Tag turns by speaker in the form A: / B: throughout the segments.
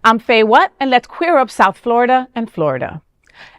A: I'm Faye What, and let's queer up South Florida and Florida.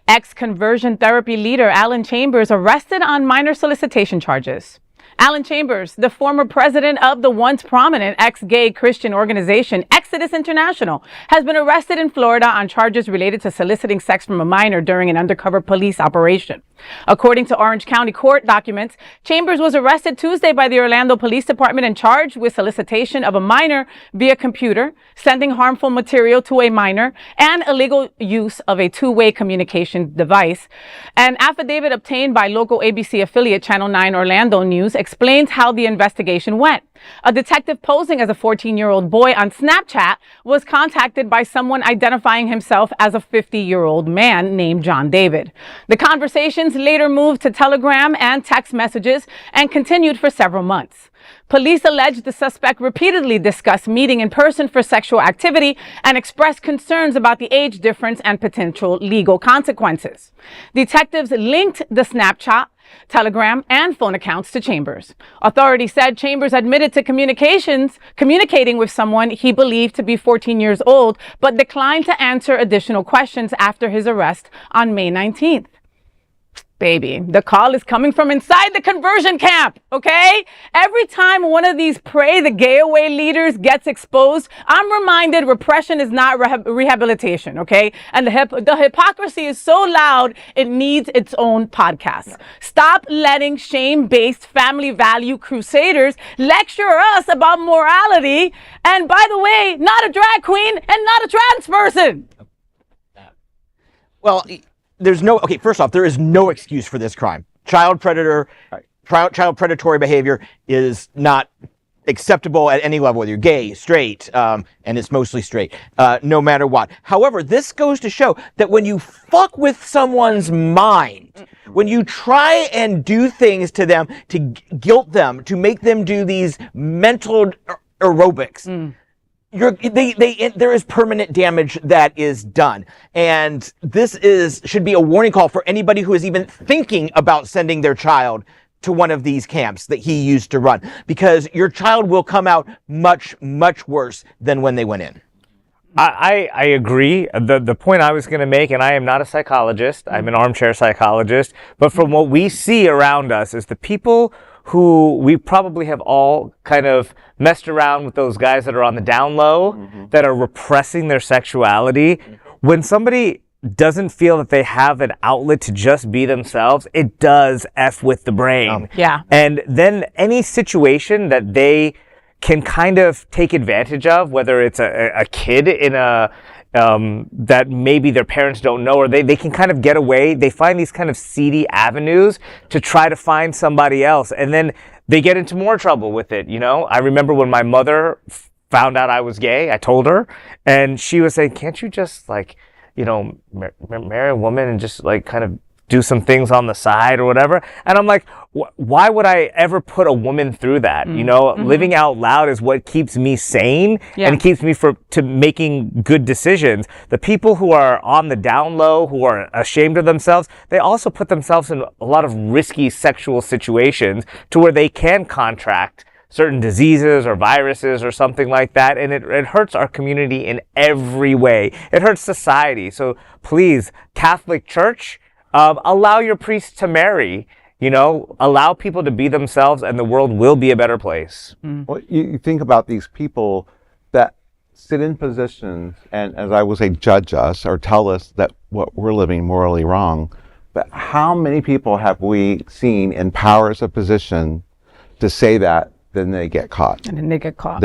A: Ex-conversion therapy leader Alan Chambers arrested on minor solicitation charges. Alan Chambers, the former president of the once prominent ex-gay Christian organization Exodus International, has been arrested in Florida on charges related to soliciting sex from a minor during an undercover police operation. According to Orange County court documents, Chambers was arrested Tuesday by the Orlando Police Department and charged with solicitation of a minor via computer, sending harmful material to a minor, and illegal use of a two-way communication device. An affidavit obtained by local ABC affiliate Channel 9 Orlando News explains how the investigation went. A detective posing as a 14-year-old boy on Snapchat was contacted by someone identifying himself as a 50-year-old man named John David. The conversations later moved to Telegram and text messages and continued for several months. Police alleged the suspect repeatedly discussed meeting in person for sexual activity and expressed concerns about the age difference and potential legal consequences. Detectives linked the Snapchat, Telegram, and phone accounts to Chambers. Authorities said Chambers admitted to communicating with someone he believed to be 14 years old, but declined to answer additional questions after his arrest on May 19th. Baby, the call is coming from inside the conversion camp, okay? Every time one of these pray the gay away leaders gets exposed, I'm reminded repression is not rehabilitation, okay? And the hypocrisy is so loud, it needs its own podcast. Yeah. Stop letting shame-based family value crusaders lecture us about morality. And by the way, not a drag queen and not a trans person.
B: Well, first off, there is no excuse for this crime. Child predatory behavior is not acceptable at any level, whether you're gay, straight, and it's mostly straight, no matter what. However, this goes to show that when you fuck with someone's mind, when you try and do things to them, to guilt them, to make them do these mental aerobics, there is permanent damage that is done. And this should be a warning call for anybody who is even thinking about sending their child to one of these camps that he used to run, because your child will come out much, much worse than when they went in.
C: I agree. The point I was going to make, and I am not a psychologist, I'm an armchair psychologist, but from what we see around us is the people who we probably have all kind of messed around with, those guys that are on the down low, that are repressing their sexuality. When somebody doesn't feel that they have an outlet to just be themselves, it does F with the brain.
A: Yeah.
C: And then any situation that they can kind of take advantage of, whether it's a kid in that maybe their parents don't know, or they can kind of get away. They find these kind of seedy avenues to try to find somebody else, and then they get into more trouble with it. You know, I remember when my mother found out I was gay, I told her, and she was saying, "Can't you just marry a woman and just kind of do some things on the side or whatever?" And I'm like, why would I ever put a woman through that? Living out loud is what keeps me sane and keeps me to making good decisions. The people who are on the down low, who are ashamed of themselves, they also put themselves in a lot of risky sexual situations to where they can contract certain diseases or viruses or something like that, and it hurts our community in every way. It hurts society. So please, Catholic Church, allow your priests to marry, allow people to be themselves, and the world will be a better place.
D: Well, you think about these people that sit in positions and, as I would say, judge us or tell us that what we're living morally wrong. But how many people have we seen in powers of position to say that, then they get caught?
A: And then they get caught.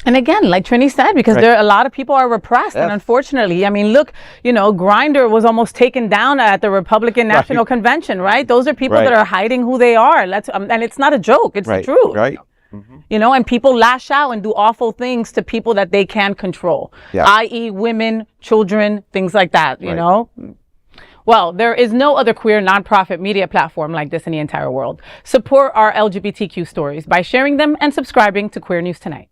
D: And
A: again, like Trini said, because a lot of people are repressed. And unfortunately, I mean, look, Grindr was almost taken down at the Republican National Convention, right? Those are people that are hiding who they are. And it's not a joke. It's the truth.
D: Right.
A: And people lash out and do awful things to people that they can control, i.e. women, children, things like that, you know? Well, there is no other queer nonprofit media platform like this in the entire world. Support our LGBTQ stories by sharing them and subscribing to Queer News Tonight.